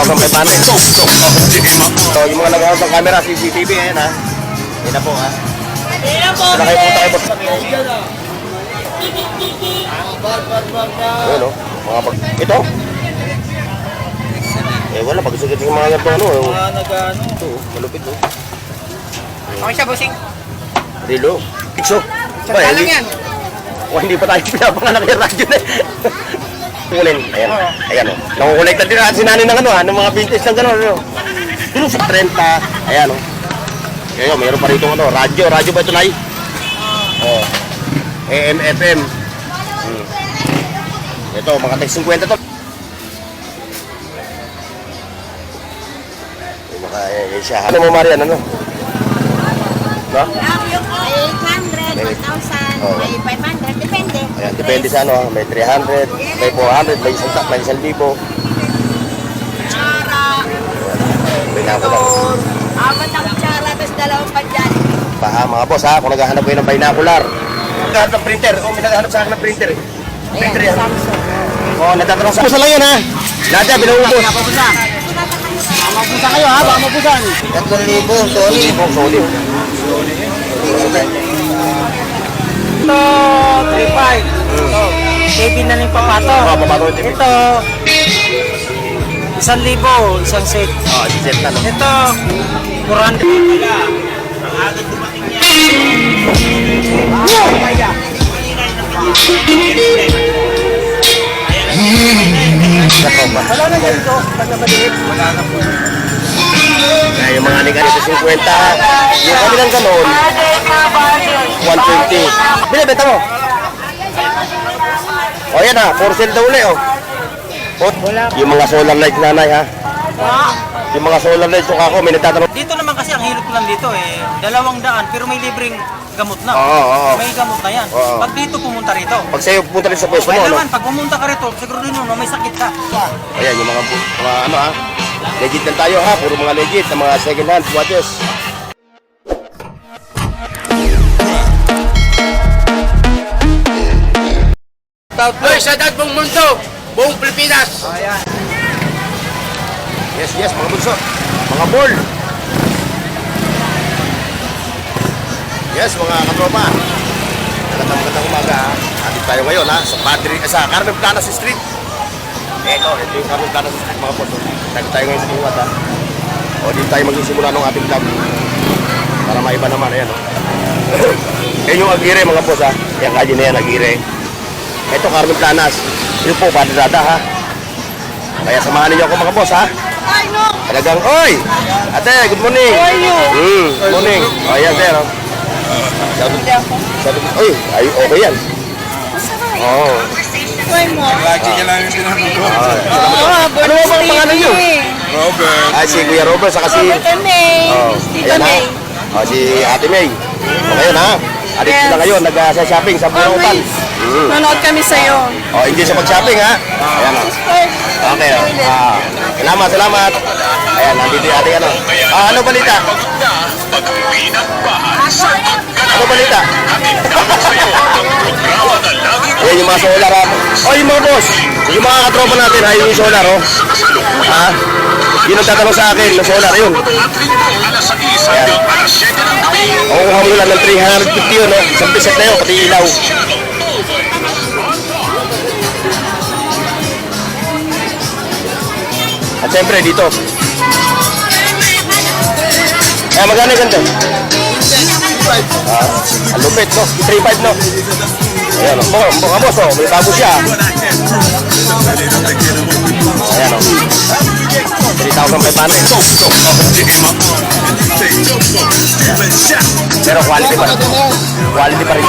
3,500. So, yung mga naghahanap ng camera, CCTV, ayan ha. Yan na po ha. Sila kayo punta kayo po. Ayan o, mga pag... Ito? Eh wala, pag-sugat yung mga ganito ano. Ito, malupit o. Okay siya, bossing. Rilo, Pixo. Saan lang yan? Hindi pa tayo pinapanganak yung radyo na eh. Kulin, ayan, ayan o. Nakukolekta din natin si nanay ng ano ha, ng mga vintage ng gano'n. Dito sa 30, ayan o. Ayan, mayroon pa rito ano, radyo ba ito na Oh, AM, FM. Ito, mga tag 50 to. Baka yan siya. Ano mo Marian, ano? No? May 800, 1,000, may 500, depende. Ayan, depende sa ano, may 300, may 400, may 1,000. Tsara. May nako lang. Apat ang tsara, tapos dalawang padyan. Mga boss ha, kung naghahanap kayo ng binocular. Naghahanap ng printer. May naghahanap sa akin ng printer eh. Printer yan. Natatanong sa... Pusa lang yan ha. Lahat yan, binuubos. Mabusa kayo ha, baka mabusan. 3,000, Soli. Soli. Ito, 3,500. Ito, TV na ng papato. Papato yung TV. Ito, 1,000, isang set. Set na no. Ito, 400. Wala na ganito, pag maliit. Wala na po. Yung mga liga dito 50. Yung kabilang ganon 120. Binibenta mo? O yan ha, for sale daw ulit Yung mga solar light nanay ha. Yung mga solar light yung ako, may nagtatanong. Dito naman kasi ang hilot ko lang dito eh, 200 pero may libreng gamot na. Oo. May gamot na yan. Oo. Pag dito pumunta rito. Pag sa'yo pupunta rin sa pwesto mo, ano? Naman, pag pumunta ka rito, siguro din may sakit ka. Ayan, yung mga ano ha. Legit lang tayo ha, puro mga legit na mga second hand watches. Hoy, sa buong mundo, buong Pilipinas. Ayan. Yes, mga bunso. Mga ball. Yes, mga katropa. Magandang umaga ha. Atin tayo ngayon ha, sa Carmen Planas Street. Ito yung Carmen Planas Street mga bunso. Tayo ngayon sa Iwat ha. O, dito tayo magsisimula ng ating vlog. Para maiba naman, ayan o. Yan yung Aguirre mga boss ha. Yan kayo na yan, Aguirre. Ito, Carmen Planas. Yun po, Padrada ha. Kaya samahan ninyo ako mga boss ha. Talagang, oy! Ate, good morning! How are you? Good morning. O, yan sir. Sabi ko, oy, okay yan. Oo. Uy mo. Lagi niya lang yung sinabi ko. Ano ba ang pangalan nyo? Robert. Si Kuya Robert, saka si... Robert and May. Tita Ayan ha. May. Si Ate May. O, ngayon ha. Alit sila ngayon, nag-shopping sa Bunutan. Nanood kami sa'yo. O, hindi sa mag-shopping ha. Ayan o. Okay o. Salamat. Ayan, nandito yung ating ano. Ano balita? Ano balita? Ayan yung mga solar ha. O, yung mga boss. Yung mga katropa natin ha, yung solar o. Ha? Yun ang tatanong sa akin, yung solar yun. Ayan. Kukuha mo lang ng 350 yun, no? Isang piset na yun, pati ilaw. At siyempre, dito. Magkano yung ganito? Ang lupit, no? 3.5, no? Ayan, no? Mga boss, oh, may bago siya. Ayan, no? 3,500. Pero quality pa rin. Quality pa rin.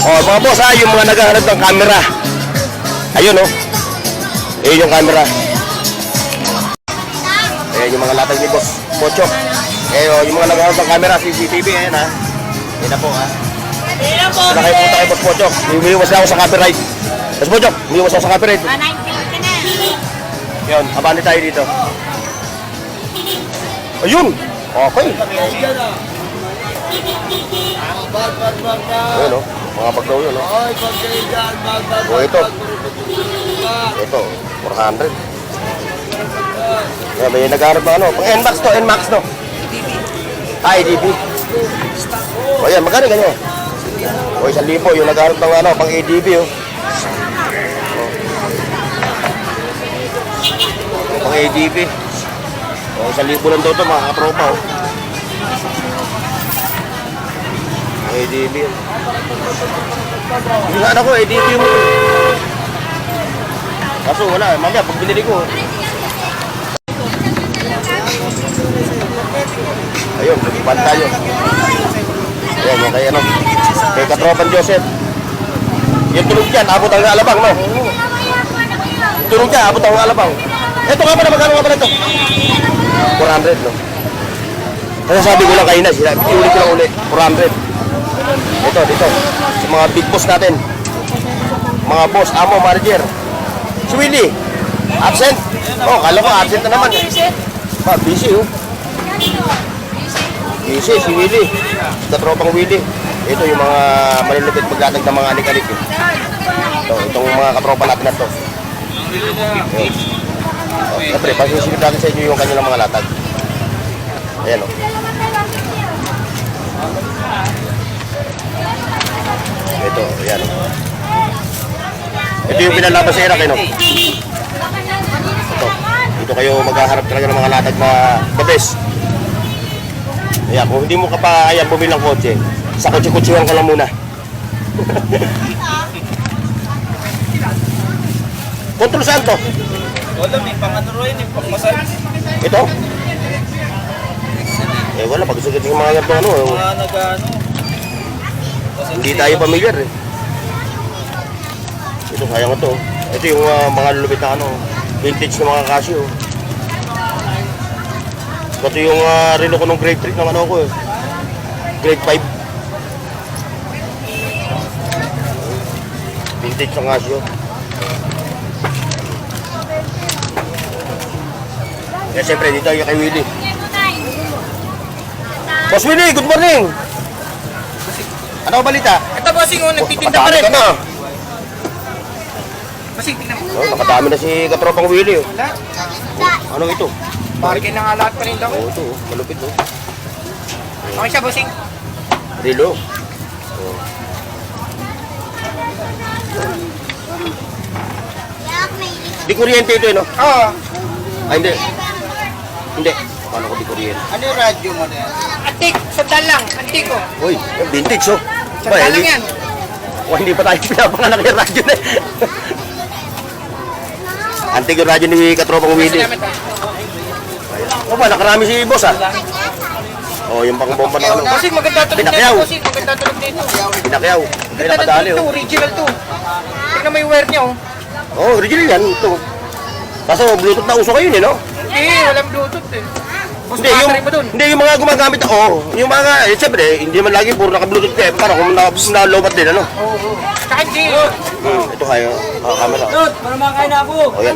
Oh, mga boss ha, yung mga naghahanap ng camera. Ayun oh. Ayun yung camera. Ayan yung mga latag ni Boss Pocho. Ayun, yung mga naghahanap ng camera, CCTV, ayan ha. Ayan na po ha. Sila kayo punta kay Boss Pocho. Umiiwas na ako sa copyright. Boss Pocho, umiiwas ako sa copyright. 190 ka na. Yun, abante tayo dito. Ayun! Okay. Ayun o, mga pagdaw yun o. O ito. Ito, 400. Ayan, may naghahanap ng ano. Pang NMAX to, NMAX to. EDP. O yan, magkano ganyan? O 1,000 yung naghahanap ng ano, pang EDP oh. Pang EDP. O 1,000 lang daw ito mga katropa oh. Pang EDP yun. Hindi nga ako, EDP mo. Kaso wala, mamaya pag binili ko. Ayun, iban tayo. Ayan, yung kay ano. Kay Katropan Joseph. Yung tulog dyan, abot ang alabang, no? Tulog dyan, abot ang alabang. Ito nga pala, magkano nga pala ito? 400, no? Kasi sabi ko lang kayo na, iulit ko lang ulit. 400. Ito, dito. Sa mga big boss natin. Mga boss, amo, manager. Si Willie. Absent? Oh, kala ko absent na naman. Busy, oh. Busy, si Willie. Katropang Willie. Ito yung mga malulupit paglatag ng mga alik-alik. Eh. Itong mga katropa natin na to. Siyempre, pasusunod natin sa inyo yung kanilang mga latag. Ayan, oh. Ito, ayan. Ito yung pinalabas sa Iraq, eh, no? Ito. Dito kayo maghaharap talaga ng mga latag na the best. Ayan, kung hindi mo ka pa ayan, bumili ng kotse, sa kotse-kotsehan ka lang muna. Kontrol saan to? Wala, may pang-android, may pang-massage. Ito? Eh wala, pag-sagit yung mga ganito ano. Mga nag-ano. Hindi tayo pamilyar eh. Ito, kaya ko to. Ito yung mga lulupit na ano, vintage na mga Casio. Ito yung relo ko nung grade 3 ng ano ko eh. Grade 5. Vintage na Casio. Kaya siyempre, dito yung kay Willie. Boss Willie, good morning! Ano ang balita? Ito bossing, oh, nagtitinda pa rin. Nakadami ka na. Bossing, tingnan mo. Oh, nakadami na si Katropang Willie. Oh. Ano ito? Bargain na nga lahat pa rin daw. Oh, ito, malupit oh. Okay siya, bossing. Relo. Oh. Di kuryente ito eh, no? Oo. Ay, hindi. Hindi. Paano ko di kuryente? Ano yung radyo mo na yan? Antik, sandal lang. Antik ko. Uy, vintage oh. Sandal lang yan. Oh, hindi pa tayo pinapanganak yung radyo na eh. Antig yung radyo ni Katropang Willie. Salamat ah. O ba, nakarami si boss ah. Oh, yung pang-bomba na ano. Bossing, maganda tulog Pinakyaw. dito. Bossing, maganda tulog dito. Pinakyaw. Hindi Ganda nakadali na oh. original to. Tingnan mo yung wire niya oh. Oh, original yan. Ito. Kaso Bluetooth na uso kayo eh, no? Hindi, walang bluetooth eh. Boss, Hindi, yung, battery mo dun. hindi, yung mga gumagamit ako, yung mga, siyempre, hindi man lagi puro naka-bluetooth ka eh. Parang kung na-lobat din, ano? Oo, oo. Tsaka hindi. Ito kayo, camera. Dude, para makakain na ako. O, yan.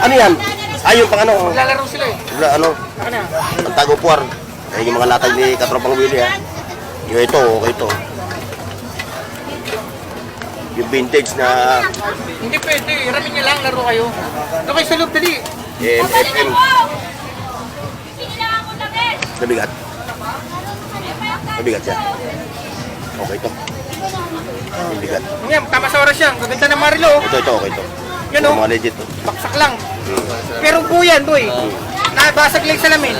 Ano yan? Yung pang ano, Maglalaro sila eh. ano, Ano na? pagtagupuar. Yung mga latag ni Katropang Willie, ha? Yung ito, okay ito. Yung vintage na Hindi pwede. Iramin niya lang, laro kayo. Ito kayo sa loob, dali. FM. Nabigat. Nabigat siya. Okay ito. Nabigat. Ngayon, tama sa oras yan. Gaganda ng Marilo. Ito, okay ito. Yan Yung oh. mga legit to. Baksak lang. Pero po yan, boy. Nabasag lang sa lamin.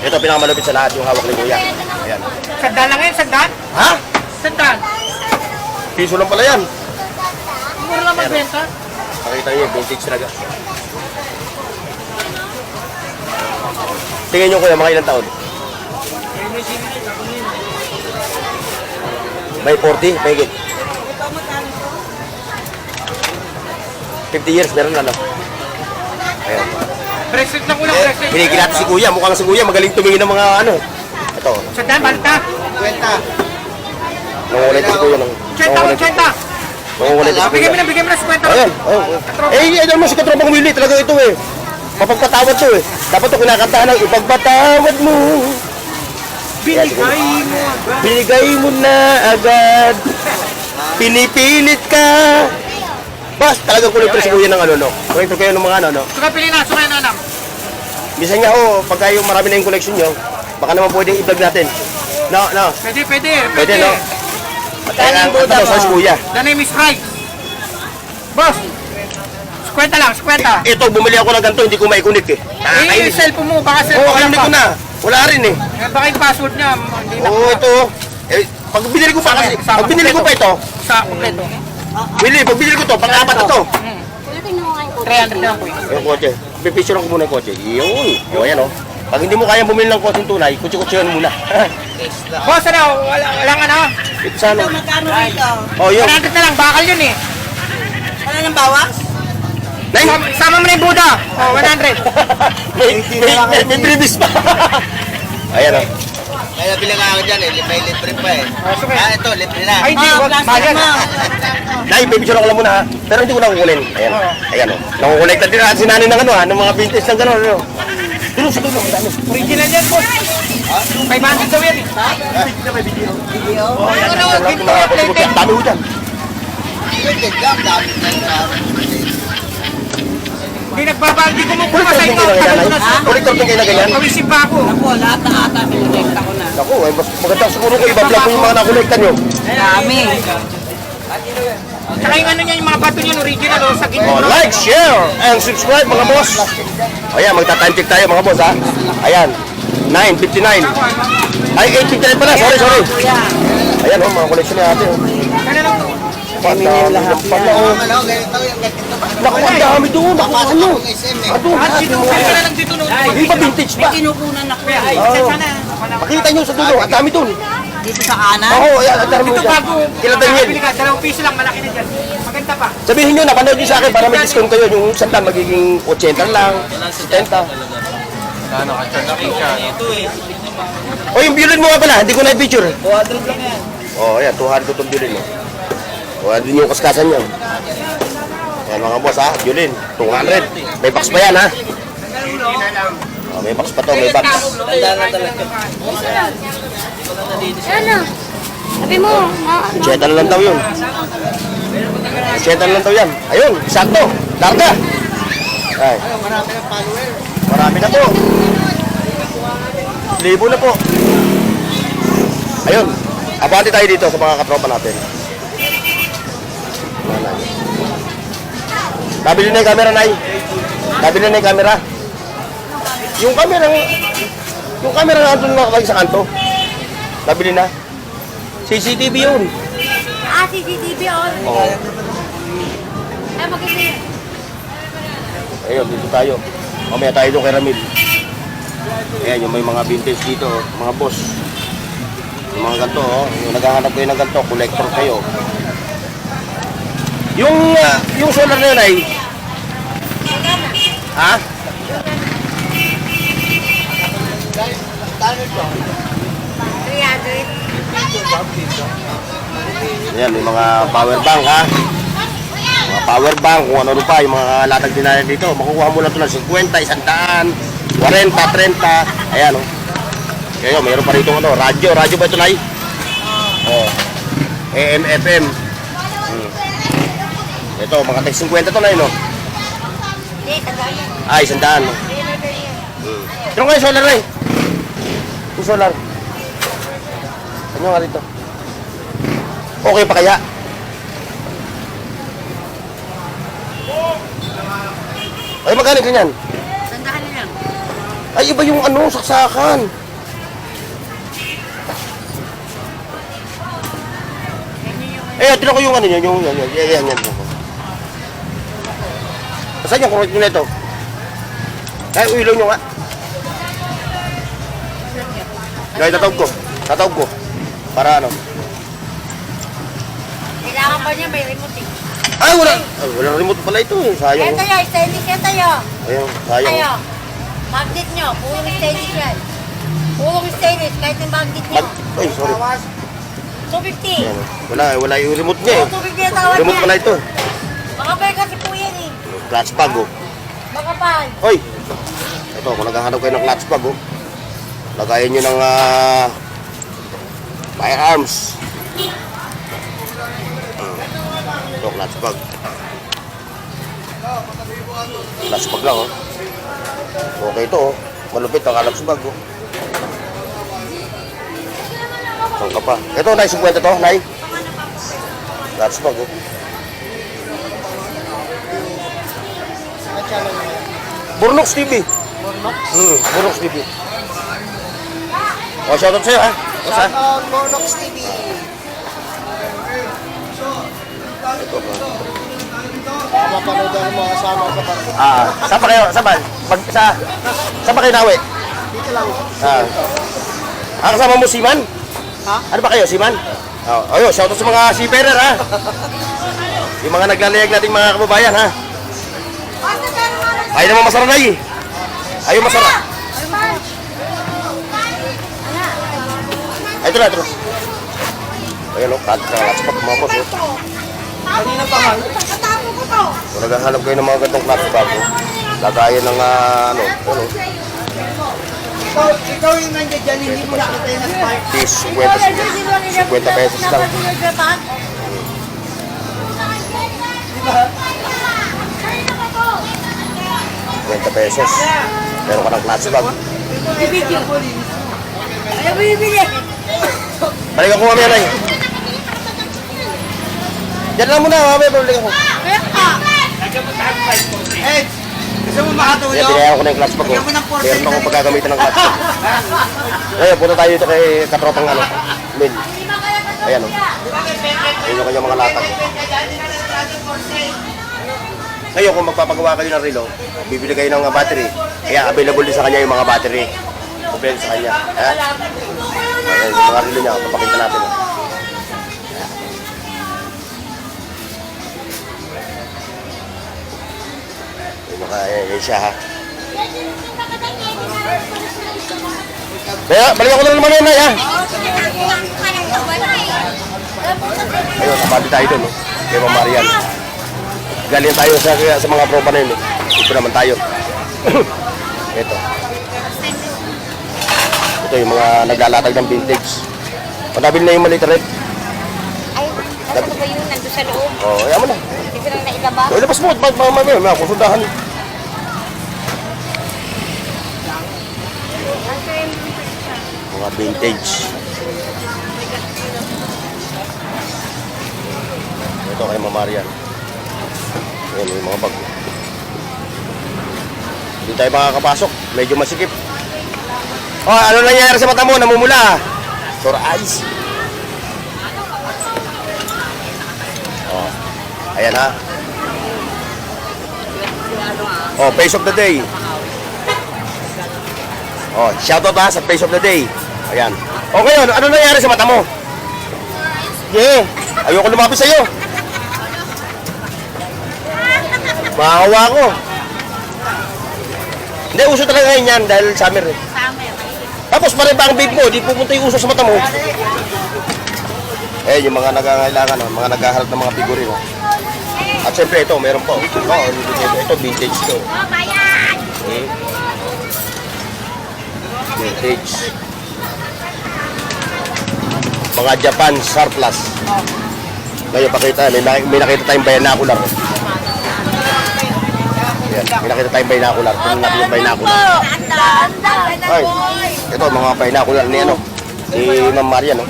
Ito pinakamalupit sa lahat yung hawak ni Kuya. Ayan. Sandaan lang yan, sandaan. Ha? Sandaan. Piso lang pala yan. Mura lang magbenta. Pakita niyo, vintage talaga. Tingnan niyo Kuya, mga ilang taon? May 40, may higit. 50 years, meron na, no? Ayan. Bracelet lang kulang, bracelet. Binigyan natin si Kuya. Mukhang si Kuya magaling tumingin ng mga ano. Ito. Sandaan, balta. Nangungulit si Kuya. Chenta mo, chenta. Nangungulit si Bigyan mo Kuya. na, bigyan mo na 50. Ayan. Oh. Eh, ano mo si Katropang Willie. Talaga ito eh. Mapagpatawad to eh. Dapat ito kinakantahan ng ipagpatawad mo. Binigay mo agad. Binigay mo na agad. Pinipilit ka. Ba, talagang kolektor si Kuya ng ano, no? Kolektor kayo ng mga ano, no? Suka pili na, suka na anak. Bisa nga ho, pagka yung marami na yung collection nyo, baka naman pwedeng i-vlog natin. No. Pwede, no? Kaya ang tanong sa Kuya. The name is Rai. Boss, 50 lang, 50. Ito, bumili ako ng ganito, hindi ko maikunik eh. Eh, yung cellphone mo, baka Oo, cellphone kailangan ko na. Wala rin eh. Baka yung password niya, hindi na. Oo, ito. Eh, pag binili ko pa kasi, pag binili ko pa ito, Sa kompleto. pag binili ko to, pang-apat na to. Kuya, tingnan mo nga yung kotse. 300 lang po yun. Yung kotse, pipicture ko muna yung kotse. Yun. O, ayan o. Pag hindi mo kayang bumili ng kotseng tunay, kutsi-kutsihan muna. Boss, ano, walang ano. Ito sa ano? Magkano rito? Oh, yun. 100 na lang, bakal yun eh. Wala nang bawas? Nay! Sama mo na yung Buddha. Oh, 100. May previous pa. Ayan o. Kaya bilang ako dyan eh, may libre pa eh. Suka. Ito, libre na. Ay, hindi, wag mahal yan. Nay, pipicture ko lang muna ha. Pero hindi ko nakukunin. Ayan. Ayan o. Nakukulik na din natin si nanay ng ano ha, ng mga vintage ng gano'n. Ano. Dito sa dulo, ang dami. Original yan, boss. 500 daw yan eh. Ang dami ko dyan. Hindi nagbabaldi ko mo sa inyo. Tagal na sa Kolektor din kayo na ganyan. kawisip pa ako. Ako, lahat na ata pinulekta ko na. Ako, eh, mas maganda siguro ko i-vlog ko yung mga nakolekta nyo. Dami. Tsaka yung ano niya, yung mga bato niya, original o sa Oh, gitna. like, share, and subscribe mga boss. Ayan, magta-time check tayo mga boss ha. Ayan, 9:59. Ay, 8:59 pala, sorry. Ayan o, mga koleksyon natin. Kaya lang to. Lahat pala o. Ano, ganito yung ganito pa. Naku, ang dami doon. Naku, ano? SM eh. Ano, At lahat dito, yung kaya mga. ka lang dito nung. Hindi pa vintage pa. Kinukunan ako. Oo. Makita nyo sa dulo, ang dami doon. Dito sa kanan. Oo, ayan, ang dami Ito dyan. bago. Kila Daniel. Bili ka, 2 piso lang, malaki na dyan. Maganda pa. Sabihin nyo, napanood nyo sa akin para may discount kayo. Yung sandal magiging 80 lang, 70. O, yung violin mo nga pala, hindi ko na-picture. 200 lang yan. Oh, ayan, 200 itong violin mo. O, andun yung kaskasan nyo. Ayan mga boss ha, violin, 200. May box pa yan ha. Oh, may box pa to, may box. Tandaan na talaga. Ano? Sabi mo, Cheta na lang daw yun. Cheta na lang daw yan. Ayun, sakto. Darga. Ay. Marami ng follower. Marami na po. Libo na po. Ayun. Abante tayo dito sa mga katropa natin. Nabili na yung camera, Nay. Nabili na yung camera. Yung camera na andun nakalagay sa kanto. Nabili na. CCTV yun. CCTV on. Oo. Ay, maganda. Ayun, dito tayo. Mamaya tayo doon kay Ramil. Ayan, yung may mga vintage dito, mga boss. Yung mga ganito, oh. Yung naghahanap kayo ng ganito, collector kayo. Yung solar na yun ay... Ha? Ayan, may mga power bank ha. Mga power bank, kung ano pa, yung mga latag din natin dito. Makukuha mo lang ito ng 50, 100, 40, 30. Ayan, oh. Kaya mayroon pa rito ano, radyo ba ito, Nay? Oh. AM, FM. Ito, mga tag 50 to, Nay, no? Ay, 100. Ito nga yung solar, Nay. Yung solar. Ano nga dito? Okay pa kaya? Ay, magkano ganyan? Sandahan na lang. Ay, iba yung ano, saksakan. Eh, tinan ko yung ano yun, yan. Saan yung kurot nyo na ito? Ay, uilaw nyo nga. Ay, tatawag ko. Para ano? Kailangan pa niya may remote eh. Ay, walang remote pala ito eh. Sayang. Ito yun, stainless yan tayo. Ayun, sayang. Tayo. Magnet nyo, pulong stainless yan. Pulong stainless, kahit yung magnet nyo. Ay, sorry. 250. Ayan, wala yung remote niya eh. 250 ang tawad Remote niya. pala ito. Makapal kasi po yan eh. Clutch pag oh. Makapal. Hoy! Ito, kung naghahanap kayo ng clutch pag oh. Lagayan nyo ng firearms. Ito, clutch pag. Last bag lang, oh. Okay ito, oh. Malupit ang alap sa bag, oh. Saan ka pa? Ito, Nay, 50 to, Nay. Last bag, oh. Burnox TV. Burnox TV. Oh, shoutout sa'yo, ha? Basta? Shoutout Bornox TV. Ito pa. Mapanood ang mga kasama sa party. Saan pa kayo? Saan ba? Saan pa kayo nawi? Dito lang. Kasama mo Siman? Ha? Ano ba kayo, Siman? Ayun, shoutout sa mga seafarer, ha? Yung mga naglalayag nating mga kababayan, ha? Ayaw naman masara na, eh. Ayaw masara. Ay, ito na, ito na. Ayan, o, katsakat mga boss, oh. Kanina pa nga. Kung naghahanap kayo ng mga gantong clutch bag, oh. Lagayan ng, ano, Ikaw yung nandiyan dyan, hindi mo nakita yung nag-park. Peace, 50 pesos lang. 50 pesos. Meron ka ng clutch bag. Ayaw bibili. Balik ako mamaya, Nay. Diyan lang muna, mamaya balik ako. Kaya ka. Eh, gusto mo makatulong? Kaya binayaran ko na yung clutch bag, oh. Meron akong pagkagamitan ng clutch bag. Ngayon, punta tayo dito kay katropang, ano, Mil. Ayan, oh. Ayan yung kanyang mga latag. Ngayon, kung magpapagawa kayo ng relo, bibili kayo ng battery. Kaya available din sa kanya yung mga battery. Open sa kanya. Ayan. Ayan, yung mga relo niya, papakita natin. Oh. Ayan siya, ha. Kaya, balik ako na naman yun, Nay, ha. Ayun, napali tayo doon, oh. Kay Ma'am Marian. Galing tayo sa mga propa na yun, eh. Ito naman tayo. Ito. Ito yung mga naglalatag ng vintage. Nabili na yung maliit red. Ay, ano ba yun? Nandun sa loob. Oh, ayan mo na. Hindi ko lang nailaba. So, ilabas mo. May kusundahan. Mga vintage. Ito kay Ma'am Marian. Ayan yung mga bag. Hindi tayo makakapasok. Medyo masikip. Oh, ano nangyayari sa mata mo? Namumula. Sore eyes. Oh. Ayan, ha. Oh, face of the day. Oh, shoutout, ha, sa face of the day. Ayan. O ngayon, ano nangyayari sa mata mo? Yeah. Ayoko lumapit sa'yo. Mahawa ko. Hindi, uso talaga ngayon yan dahil summer, eh. Tapos pa rin ba ang vape mo? Di pupunta yung uso sa mata mo. Eh, yung mga nagangailangan, oh, mga naghaharap ng mga figurin. Oh. At syempre ito, meron po. Ito, vintage to. Okay. Vintage. Mga Japan surplus. Ngayon, pakita, may nakita tayong binocular. Yan, may nakita tayong binocular. Kung natin yung binocular. Ay, ito, mga binocular ni ano, ni Ma'am Marian, no?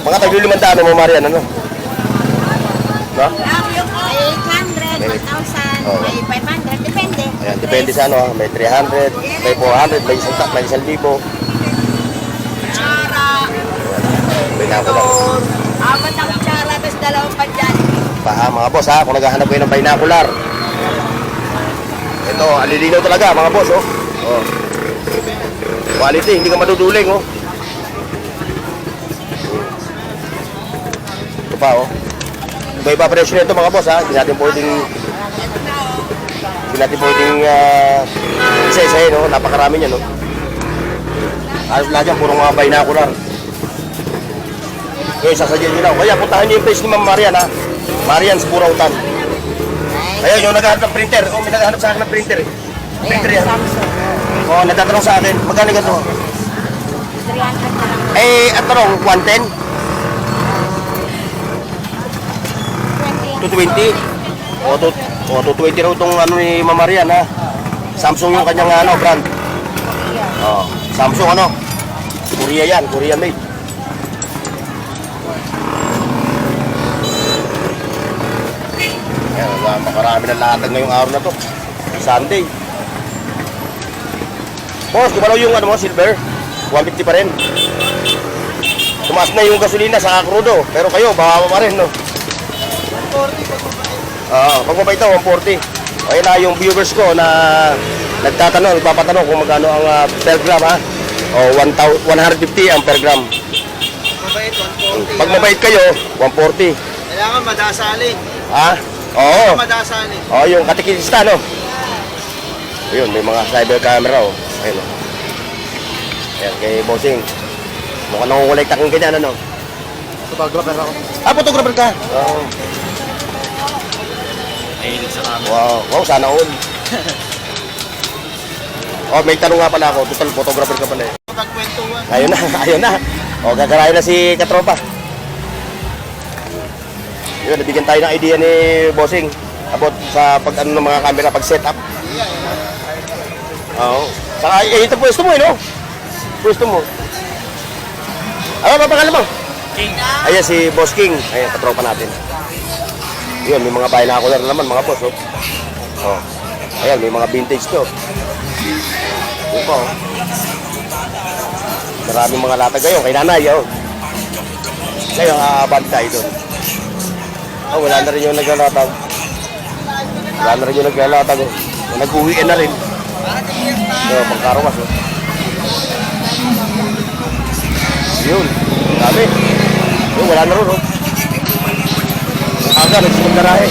Mga tagli-500, Ma'am Marian, ano? No? May 800, 1,000, Oh. may 500, depende. Ayan, depende sa ano, may 300, may 400, may 1,000. Tsara, Binocular. apat ang tsara, tapos dalawang padyan. Mga boss, ha, kung naghahanap kayo ng binocular. Ito, alilinaw talaga, mga boss, oh. Oh. Quality, hindi ka maduduling, oh. Ito pa, oh. Iba-iba presyo nito, mga boss, ha. Hindi natin pwedeng isa-isahin, no? Napakarami niya, no? Halos lahat yan, purong mga binocular. Ngayon, sasadyan nyo lang. Kaya puntahan niyo yung page ni Ma'am Marian, ha? Marian's Burautan. Ayun, yung naghahanap ng printer. Oh, may naghahanap sa akin ng printer, eh. Printer yan. Oh, nagtatanong sa akin, magkano ganito? 300 na lang. Eh, at tanong, 110? 20 yan. 220. O 220 raw itong ano ni Mama Rian ha. Samsung yung kanyang ano, brand. Oh, Samsung ano. Korea yan, Korean made. Ayan, makarami ng latag ngayong araw na to. Sunday. Boss, kumalaw yung ano mo, silver. 150 pa rin. Tumaas na yung gasolina sa krudo. Pero kayo, bababa pa rin, no? 140 pag mabait na, 140. Ayun na yung viewers ko na nagpapatanong kung magkano ang per gram, ha? O, 150 ang per gram. Mabait, 140. Pag mabait kayo, 140. Kailangan madasali. Ha? Oo. Madasali. Oo, yung katikista, no? Ayun, may mga cyber camera, oh. Ayun, oh. Ayan, kay Bossing. Mukhang nangungulikta kang ganyan, ano? Photographer ako. Ah, photographer ka? Oo. Mahilig sa camera. Wow, wow, sana all. Oh, may tanong nga pala ako. Total photographer ka pala eh. Pagkwentuhan. Ayun na, ayun na. O, gagarayan na si Katropa. Yun, nabigyan tayo ng idea ni Bossing about sa pag ano ng mga camera, pag setup. Oo. Saka, ito pwesto mo eh, no? Pwesto mo. Ano ba pangalan mo? King. Ayan si Boss King. Ayan, katropa natin. Yun, may mga binocular naman mga boss, oh. Oh. Ayan, may mga vintage to. Yun po, oh. Maraming mga latag ngayon, kay nanay, oh. Ngayon, aabantay doon. Oh, wala na rin yung naglalatag. Wala na rin yung naglalatag, oh. Nag-uwiin na rin. Yun, pangkarawas, oh. Yun, sabi. Yun, wala na rin, oh. Aga, nagsimag garahe.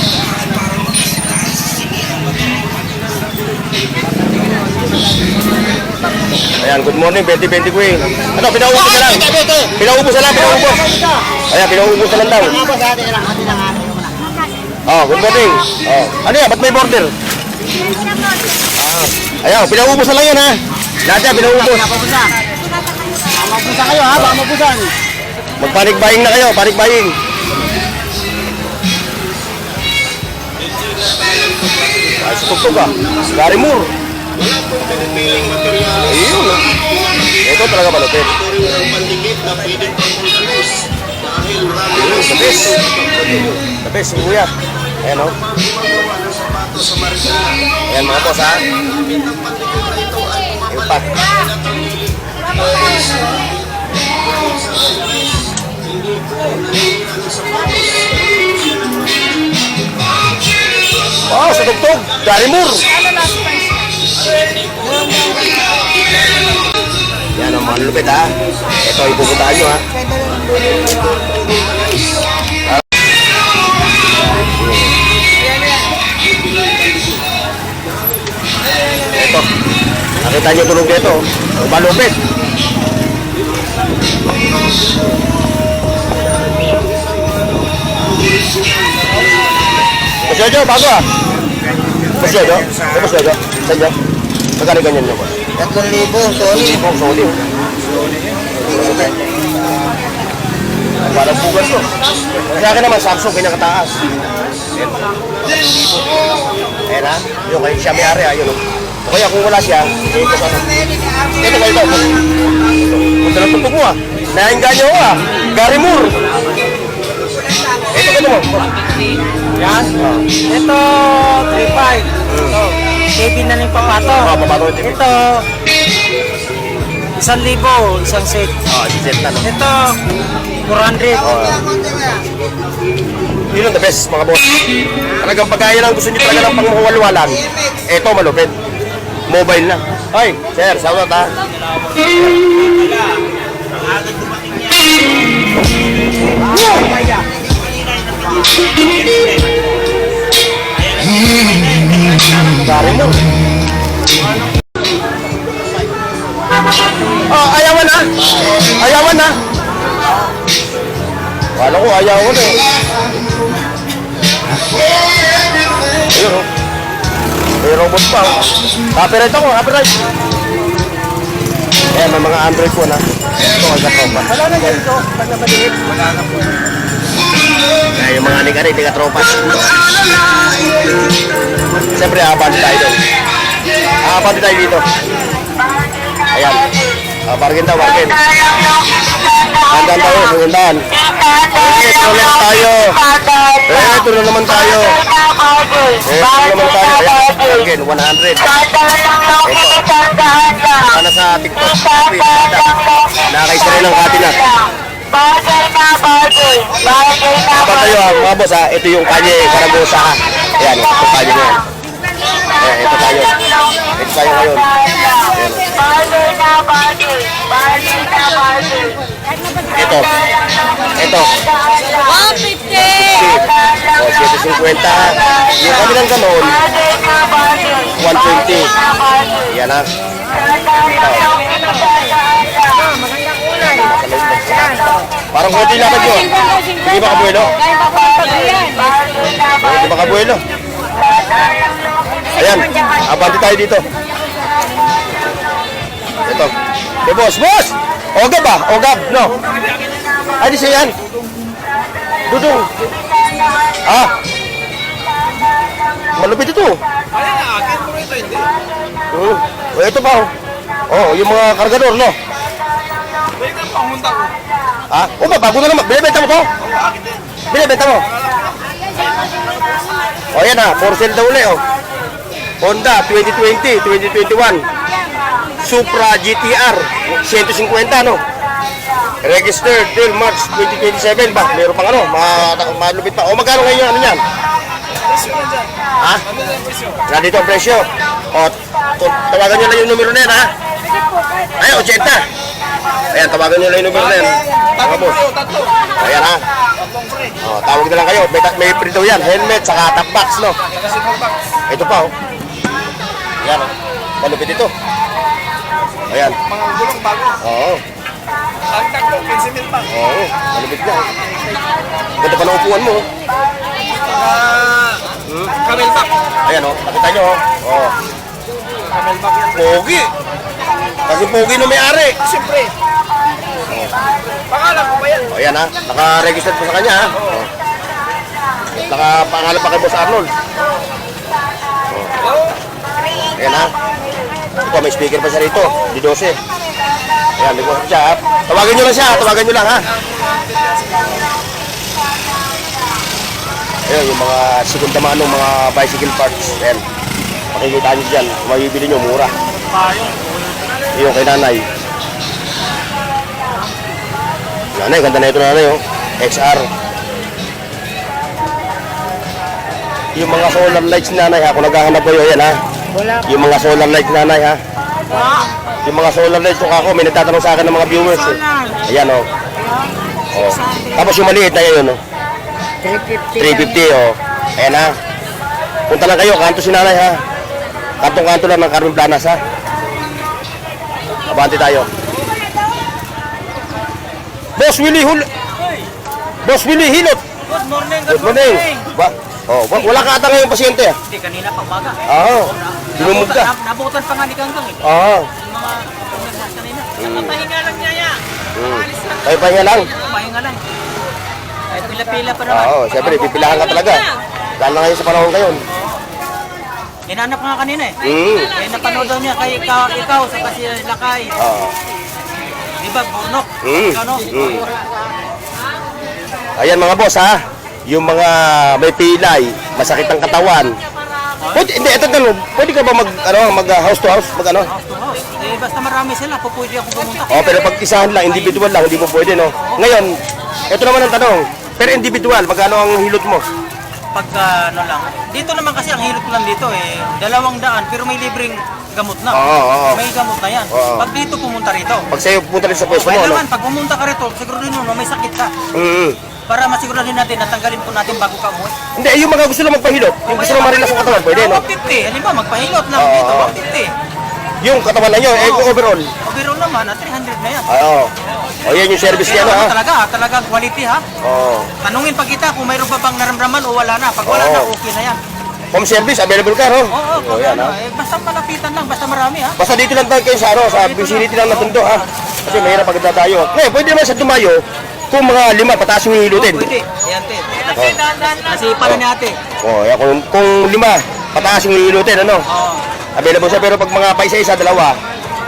Ayan, good morning, 2020 Queen. Ano, pinaubos na lang. Pinaubos na lang, pinaubos. Ayan, pinaubos na lang daw. Oh, good morning. Oh, ano yan, ba't may border? Ayan, pinaubos na lang yan ha. Lahat yan, pinaubos. Mabusan kayo ha, baka mabusan. Mag-panic buying na kayo, panic buying. Ay, sutugtog ka. Gary Moore. Ayun. Ito talaga malupit. The best. The best, kuya. Ayan o. Ayan mga boss ha. Yung pat. Wow, sa tugtog, Gary Moore. Yan ang mga lupit ha. Ito, ipupuntahan nyo ha. Ito, nakita nyo tulog dito. Malupit. Mas Jojo, bago ah. Mas Jojo? Mas Jojo? Saan dyan? Magkano ganyan nyo ba? 3,000, sorry. Soli. Parang bugas to. Sa akin naman, Samsung pinakataas. Ayan ha. Yung kay siya may ari ha. Yun o. O kaya kung wala siya, eh ito sana. Ito. Punta na tugtog mo ah. Nainganyo ko ah. Gary Moore. Ito mo. Yan. Ito, 3.5. Ito, Kevin na yung papato. Papato ito. Ito, 1,000, isang set. Set na no. Ito, 400. Yun ang the best mga boss. Talagang pagkaya lang gusto nyo talaga ng pangwalwalan. Ito malupit. Mobile na. Ay, sir, shout out ha. Gary mo. Oh, ayawan na. Ayawan na. Wala ko, ayawan eh. Ayun oh. May robot pa oh. Copyright ako, copyright. Ayan, may mga Android phone ha. Ito, ang katropa. Wala na yan ito. Pag nabaliit. Wala na po. Kaya yung mga anik-anik, di katropa. Siyempre, aabante tayo doon. Aabante tayo dito. Ayan. Bargain daw, bargain. Handaan tayo, handaan. Ito ulit tayo. Ito na naman tayo. Ito naman tayo. Ayan, bargain, 100. Ito. Sana sa TikTok. Nakakaisa rin ang kati na. Habang tayo mga boss ha, ito yung Calle Caragosa ha. Ayan, ito Calle na yan. Ayan, ito tayo. Ito tayo ngayon. Ayan. Ito. Ito. 150! O, 750 ha. Yung kabilang ganon, 120. Yan ha. Parang konti lapad yun. Hindi ba kabuelo? Hindi ba kabuelo? Ayan, abante tayo dito. Ito. Okay, boss, boss! Ogab ba? Ogab, no? Ay, di siya yan. Dudong. Ah. Malupit ito. Oh, ito pa. Oh, yung mga kargador, no? Ah, o ba, bago na naman. Binibenta mo to? Binibenta mo? O yan ha, for sale daw ulit oh. Honda 2020, 2021 Supra GTR 150 no? Registered till March 2027 ba? Meron pang ano, malupit pa. O magkano ngayon ano yan? Ha? Nandito ang presyo. O, tawagan nyo lang yung numero na yan ha? Ay, 80. Ayan, tawagan nyo lang yung numero na yan. Mga boss. Ayan ha. O, tawag na lang kayo. May free daw yan. Helmet, saka top box, no? Ito pa, oh. Ayan, oh. Malupit ito. Ayan. Mga gulong bago. Oo. Ang takbo, 15,000 pa. Oo, malupit na. Ganda pa ng upuan mo, oh. Camelback. Ayan, oh. Nakita nyo, oh. Oh. Camelback yan. Pogi. Kasi pogi no may-ari. Siyempre. Pangalan ko ba yan? O yan ha, naka-register po sa kanya ha. O. Naka-pangalan pa kay Boss Arnold. O. Ayan ha. Ito, may speaker pa siya rito, di 12. Ayan, di ko siya ha. Tawagan nyo lang siya, tawagan nyo lang ha. Ayan, yung mga segunda mano, mga bicycle parts. Ayan, makikita nyo dyan, mabibili nyo, mura. Yung kay nanay. Nanay, ganda na ito nanay, oh. XR. Yung mga solar lights ni nanay, ha, kung naghahanap kayo, yan, ha. Yung mga solar lights ni nanay, ha. Yung mga solar lights, kung ako, may nagtatanong sa akin ng mga viewers, eh. Ayan, oh. Oh. Tapos yung maliit na yun, oh. 350, oh. Ayan, ha. Punta lang kayo, kanto si nanay, ha. Kantong-kanto lang ng Carmen Planas, ha. Abante tayo. Boss Willie Boss Willie Hilot. Good morning, Good morning. Wala ka ata ngayon pasyente. Hindi, kanina pa umaga. Oo. Dinumog ka. Nabutan pa nga ni Ganggang eh. Oo. Yung mga pumagkas kanina. Pahinga lang niya yan. Tayo pa nga lang. Pahinga lang. Ay, pila-pila pa naman. Oo, siyempre, pipilahan ka talaga. Dahil na ngayon sa panahon ngayon. Hinanap nga kanina eh. Mm. Napanood daw niya kay ikaw sa kasi lakay. Oo. Di ba, bunok? Ano? Ayan mga boss ha. Yung mga may pilay, masakit ang katawan. Pwede, hindi, ito tanong, pwede ka ba mag house to house? Mag ano? House to house. Eh, basta marami sila, pupwede ako pumunta. Oh, pero pag isahan lang, individual lang, hindi mo pwede, no? Ngayon, ito naman ang tanong, pero individual, magkano ang hilot mo? Pag ano lang. Dito naman kasi ang hilot ko lang dito eh, 200 pero may libreng gamot na. Oo. May gamot na yan. Oo. Pag dito pumunta rito. Pag sa'yo pumunta rin sa pwesto mo, Kaya ano? naman, pag pumunta ka rito, siguro rin mo, may sakit ka. Para masiguraduhin natin, natanggalin po natin bago ka umuwi. Hindi, yung mga gusto lang magpahilot, yung gusto lang marilas ang katawan, pwede, no? 150, halimbawa magpahilot lang Oo. dito, 150. Yung katawan na nyo, Oo. overall. Overall naman, 300 na yan. Oo. O, yan yung service niya, no, ha? Talagang quality ha. Oo. Tanungin pa kita kung mayroon pa bang naramdaman o wala na. Pag wala Oo. na, okay na yan. Home service, available ka, no? Oo, O, yan, ha? basta malapitan lang, basta marami ha. Basta dito lang tayo kayo sa, ano, sa vicinity lang na tundo, ha? Kasi mahirap pag tayo. Ngayon, pwede naman sa Dumayo, Kung mga 5, pataas yung hilutin. Pwede. Ayan, te. Nasipa na ni ate. Oh, yan, kung 5, pataas yung hilutin, ano? Oo. Available siya, pero pag mga paisa-isa, 2,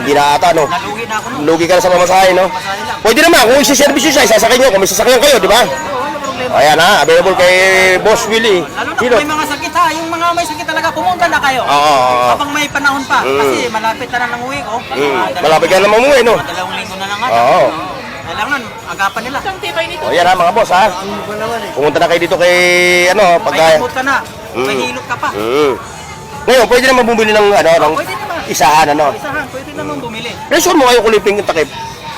hindi na ata, no? Nalugi na ako nun. Lugi ka na sa pamasahe, no? Masahe lang. Pwede naman, kung isi-service nyo siya, isasakay nyo, kung may sasakyan kayo, di ba? Oo, wala problema. Ayan ha, available kay Boss Willie. Lalo na kung Hilot. may mga sakit ha, yung mga may sakit talaga, pumunta na kayo. Oo. Habang may panahon pa, kasi malapit na ng uwi ko. Malapit ka na mamuwi, no? 2 linggo na lang nga. Oo. Kailangan, agapan nila. O yan ha, mga boss ha. Pumunta na kayo dito kay, ano, May pagka... gamot ka na, may hilot ka pa. Ngayon, pwede naman bumili ng, ano, ng Pwede naman. isahan, ano? Isahan, pwede naman bumili. Presyon mo kayo kuliping yung takip.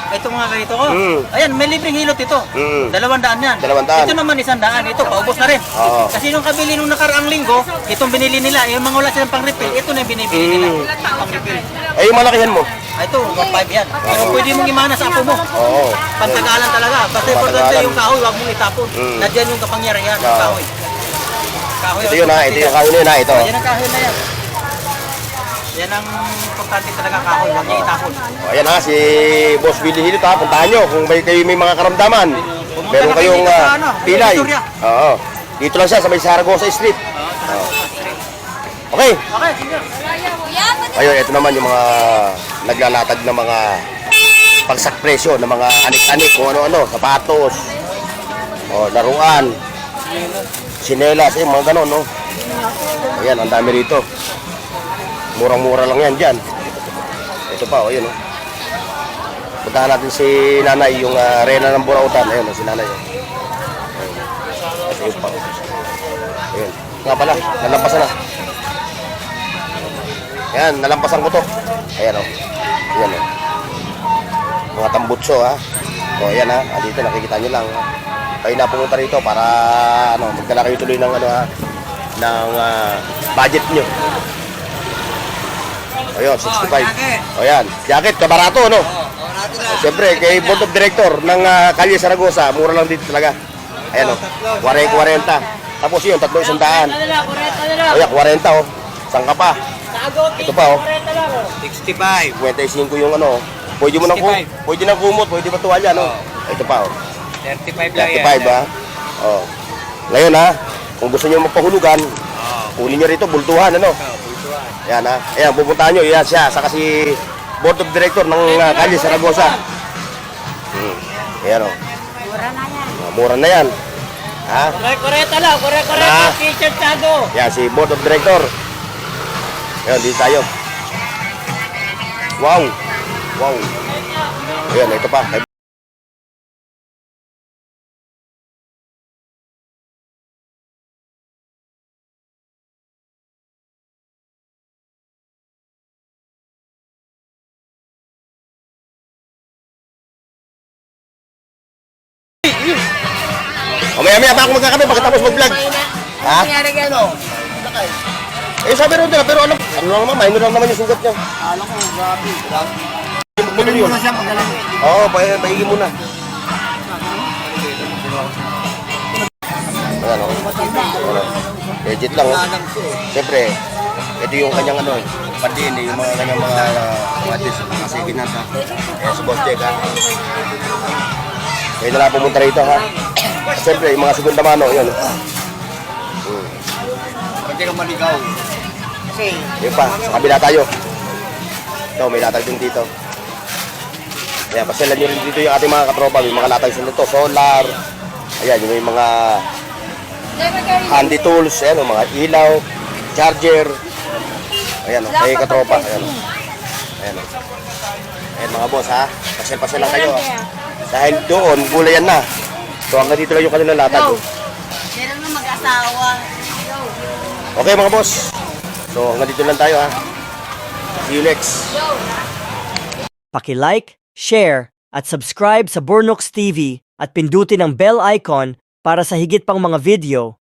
Ito mga ganito ko. Mm. Ayan, may libreng hilot ito. 200 yan. 200. Ito naman 100. Ito, paubos na rin. Oo. Kasi nung kabili nung nakaraang linggo, itong binili nila. Yung mga wala silang pang-refill, ito na yung binibili nila. Pang-refill. Eh, yung malakihan mo. Ito, 5 yan. Pero pwede mong imana sa apo mo. Oo. Pagtagalan talaga. Basta importante Pagtagalan. yung kahoy, huwag mong itapon. Nandiyan yung kapangyarihan ng Oo. kahoy. Kahoy. Ito yun ha, ito yung kahoy na yun ha, ito. Yan ang kahoy na yan. Yan ang importante talaga kahoy, huwag niya itapon. O, ayan ha, si Boss Willie Hilot ha, puntahan nyo kung kayo may mga karamdaman. Meron na kayo kayong dito sa ano, pilay. Victoria. Oo. Dito lang siya sa may Saragossa Street. Okay. Okay, sige. Ayun, ito naman yung mga naglalatag ng mga pagsak presyo ng mga anik-anik, kung ano-ano, sapatos, o, laruan, sinelas, mga ganon, no? Ayan, ang dami rito. Murang-mura lang yan dyan. Ito pa, o, yun, o. Puntahan natin si nanay, yung Rena ng Burautan. Ayun, si nanay. Ito yung pa. Ayun. Nga pala, nalampasan na. Ayan, nalampasan ko to. Ayan, o. Ayan, o. Mga tambutso, ha. O, ayan, ha. Dito, nakikita nyo lang. Kayo na pumunta rito para, ano, magdala kayo tuloy ng, ano, ha, ng budget nyo. Ayun, 65. O yan, jacket, kabarato, no? Siyempre, kay Board of Director ng Calle Saragossa, mura lang dito talaga. Ayan, o, 40. Tapos yun, 300. O yan, 40, o. Saan ka pa? Ito pa, o. 65. 55 yung ano. Pwede mo nang pwede nang kumot, pwede ba tuwalya, no? Ito pa, o. 35 35, ha? O. Ngayon, ha, kung gusto nyo magpahulugan, kunin nyo rito, bultuhan, ano? Yan ha. Ayan, pupuntahan nyo. Yan siya. Saka si Board of Director ng Calle Saragossa. Ayan o. Mura na yan. Mura na yan. Ha? Koreta lang, koreta. Ah. T-shirt tago. Yan si Board of Director. Ayan, dito tayo. Wow. Wow. Ayan, ito pa. O maya-maya pa ako magkakape pagkatapos mag-vlog. Ha? Nangyari gano'n. Eh sabi rin nila, pero ano lang naman, minor lang naman yung sugat niya. Alam ko, grabe. Magaling Muna siya, magaling. Oo, paigin muna. Ayan o. Legit lang o. Siyempre, ito yung kanyang ano, pandin, yung mga kanyang mga artist, mga siginata. Ayan, si Boss Jack ha. Kaya na lang pumunta rito ha. Siyempre, yung mga segunda mano, yun. Pwede kang maligaw. Yun pa, sa kabila tayo. Ito, may latag din dito. Ayan, pasyalan nyo rin dito yung ating mga katropa. May mga latag sila dito, solar. Ayan, yung may mga handy tools. Ayan, yung mga ilaw, charger. Ayan, may katropa. Ayan, ayan. Ayan mga boss ha. Pasyal lang kayo ha. Dahil doon, gulayan na. So hanggang dito lang yung kanilang latag. Meron mo mag-asawa. Okay mga boss. So hanggang dito lang tayo ha. See you next. Paki-like, share, at subscribe sa Bornox TV at pindutin ang bell icon para sa higit pang mga video.